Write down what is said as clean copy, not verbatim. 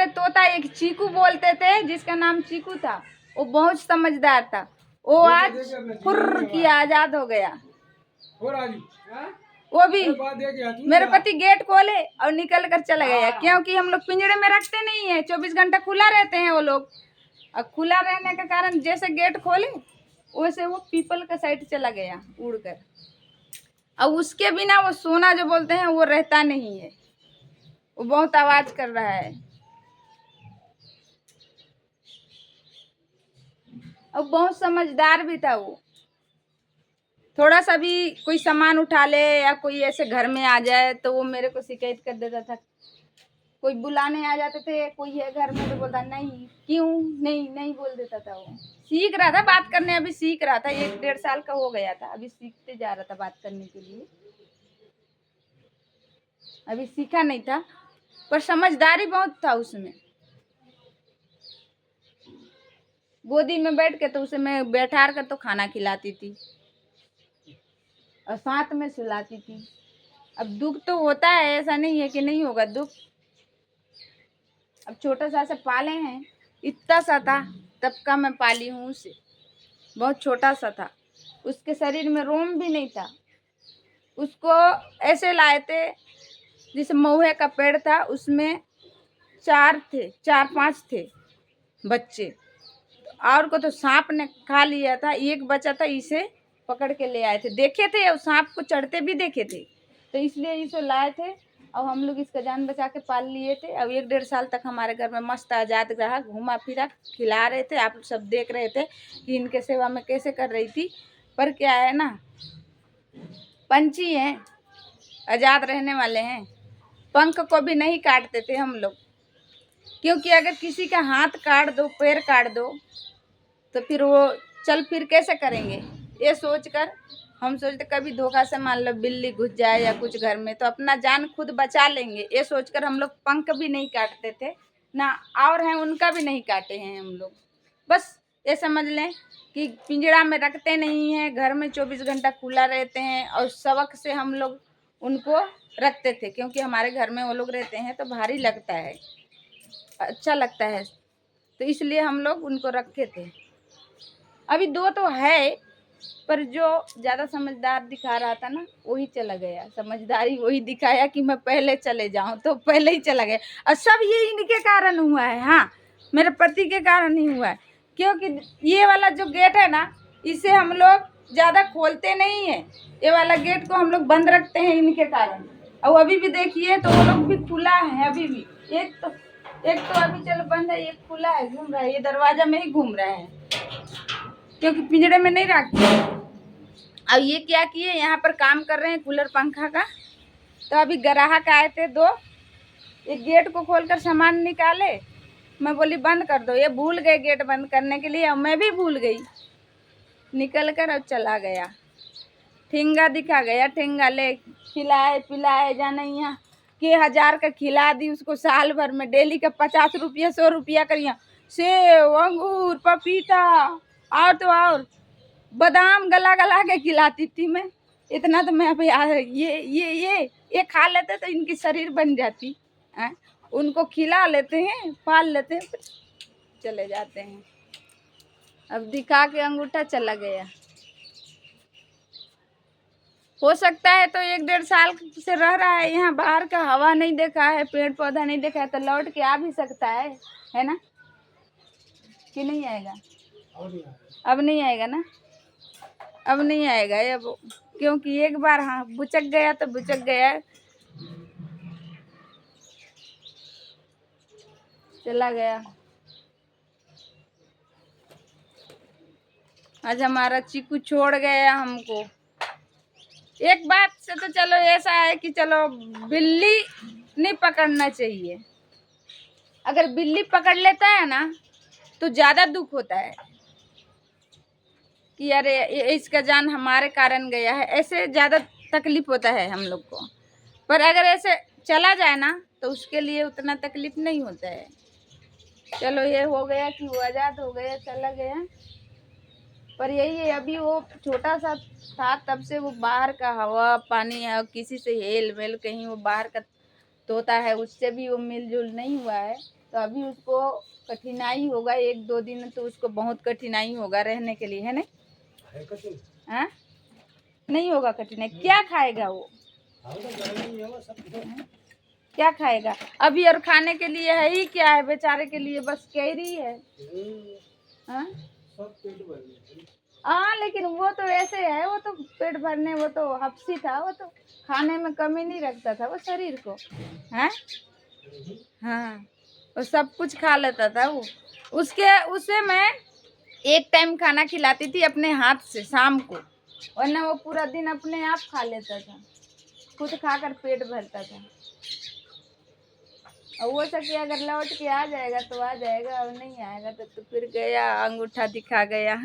हमारे तोता एक चीकू बोलते थे, जिसका नाम चीकू था, वो बहुत समझदार था। वो आज फुर्र किया आजाद हो गया। वो भी मेरे पति गेट खोले और निकल कर चला गया, क्योंकि हम लोग पिंजड़े में रखते नहीं है, 24 घंटा खुला रहते हैं वो लोग। और खुला रहने के कारण जैसे गेट खोले वैसे वो पीपल का साइड चला गया उड़कर। और उसके बिना वो सोना जो बोलते हैं वो रहता नहीं है, वो बहुत आवाज कर रहा है। और बहुत समझदार भी था वो। थोड़ा सा भी कोई सामान उठा ले या कोई ऐसे घर में आ जाए तो वो मेरे को शिकायत कर देता था। कोई बुलाने आ जाते थे, कोई है घर में, तो बोलता नहीं, क्यों नहीं, नहीं बोल देता था। वो सीख रहा था बात करने, अभी सीख रहा था, 1-1.5 साल का हो गया था, अभी सीखते जा रहा था बात करने के लिए। अभी सीखा नहीं था, पर समझदारी बहुत था उसमें। गोदी में बैठ के तो उसे मैं बैठा कर तो खाना खिलाती थी और साथ में सुलाती थी। अब दुख तो होता है, ऐसा नहीं है कि नहीं होगा दुख। अब छोटा सा से पाले हैं, इतना सा था तब का मैं पाली हूँ उसे, बहुत छोटा सा था, उसके शरीर में रोम भी नहीं था। उसको ऐसे लाए थे जैसे महुए का पेड़ था, उसमें 4-5 थे बच्चे, और को तो सांप ने खा लिया था। एक बचा था, इसे पकड़ के ले आए थे, देखे थे और सांप को चढ़ते भी देखे थे, तो इसलिए इसे लाए थे और हम लोग इसका जान बचा के पाल लिए थे। अब 1-1.5 साल तक हमारे घर में मस्त आजाद रहा, घूमा फिरा, खिला रहे थे। आप सब देख रहे थे कि इनके सेवा में कैसे कर रही थी। पर क्या है ना, पंछी हैं, आजाद रहने वाले हैं, पंख को भी नहीं काटते थे हम लोग, क्योंकि अगर किसी का हाथ काट दो, पैर काट दो, तो फिर वो चल फिर कैसे करेंगे। ये सोचकर हम सोचते कभी धोखा से मान लो बिल्ली घुस जाए या कुछ घर में, तो अपना जान खुद बचा लेंगे, ये सोचकर हम लोग पंख भी नहीं काटते थे ना, और हैं उनका भी नहीं काटे हैं हम लोग। बस ये समझ लें कि पिंजड़ा में रखते नहीं हैं, घर में 24 घंटा खुला रहते हैं, और शौक से हम लोग उनको रखते थे, क्योंकि हमारे घर में वो लोग रहते हैं तो भारी लगता है, अच्छा लगता है, तो इसलिए हम लोग उनको रखे थे। अभी 2 तो है, पर जो ज़्यादा समझदार दिखा रहा था ना वही चला गया। समझदारी वही दिखाया कि मैं पहले चले जाऊं, तो पहले ही चला गया। और सब ये इनके कारण हुआ है, हाँ, मेरे पति के कारण ही हुआ है, क्योंकि ये वाला जो गेट है ना, इसे हम लोग ज़्यादा खोलते नहीं है, ये वाला गेट को हम लोग बंद रखते हैं इनके कारण। और अभी भी देखिए तो वो लोग भी खुला है, अभी भी एक तो अभी चलो बंद है, एक खुला है, घूम रहा है, ये दरवाजा में ही घूम रहा है, क्योंकि पिंजड़े में नहीं रखते। अब ये क्या किए, यहाँ पर काम कर रहे हैं कूलर पंखा का, तो अभी ग्राहक आए थे 2, एक गेट को खोलकर सामान निकाले, मैं बोली बंद कर दो, ये भूल गए गेट बंद करने के लिए, और मैं भी भूल गई, निकल कर अब चला गया। ठेंगा दिखा गया, ठेंगा ले खिलाए पिलाए जाना, यहाँ के 1000 का खिला दी उसको, साल भर में डेली का 50 रुपया 100 रुपया करिए, सेब अंगूर पपीता और तो और बादाम गला गला के खिलाती थी मैं। इतना तो मैं अभी ये खा लेते तो इनकी शरीर बन जाती है। उनको खिला लेते हैं, पाल लेते हैं, चले जाते हैं। अब दिखा के अंगूठा चला गया। हो सकता है तो 1-1.5 साल से रह रहा है यहाँ, बाहर का हवा नहीं देखा है, पेड़ पौधा नहीं देखा है, तो लौट के आ भी सकता है ना, कि नहीं आएगा? अब नहीं आएगा ना, अब नहीं आएगा अब, क्योंकि एक बार हाँ बुचक गया तो बुचक गया, चला गया। आज हमारा चीकू छोड़ गया हमको। एक बात से तो चलो ऐसा है कि चलो बिल्ली नहीं पकड़ना चाहिए, अगर बिल्ली पकड़ लेता है ना तो ज़्यादा दुख होता है कि अरे इसका जान हमारे कारण गया है, ऐसे ज़्यादा तकलीफ होता है हम लोग को। पर अगर ऐसे चला जाए ना तो उसके लिए उतना तकलीफ नहीं होता है। चलो ये हो गया कि वो आज़ाद हो गया, चला गया। पर यही है, अभी वो छोटा सा था तब से वो बाहर का हवा पानी है, किसी से हेल मेल, कहीं वो बाहर का तोता है उससे भी वो मिलजुल नहीं हुआ है, तो अभी उसको कठिनाई होगा, 1-2 दिन तो उसको बहुत कठिनाई होगा रहने के लिए, है नहीं? हाँ, नहीं होगा कठिनाई। क्या खाएगा वो? क्या खाएगा? अभी और खाने के लिए है ही क्या है बेचारे के लिए? बस कैरी है। हाँ, हाँ, लेकिन वो तो ऐसे है, वो तो पेट भरने, वो तो हफ्सी था, वो तो खाने में कमी नहीं रखता था वो शरीर को। हैं? हाँ, वो सब कुछ खा लेता था वो। उसे मैं एक टाइम खाना खिलाती थी अपने हाथ से शाम को, वरना वो पूरा दिन अपने आप खा लेता था, खुद खाकर पेट भरता था। और वो सके अगर लौट के आ जाएगा तो आ जाएगा, और नहीं आएगा तो फिर गया, अंगूठा दिखा गया।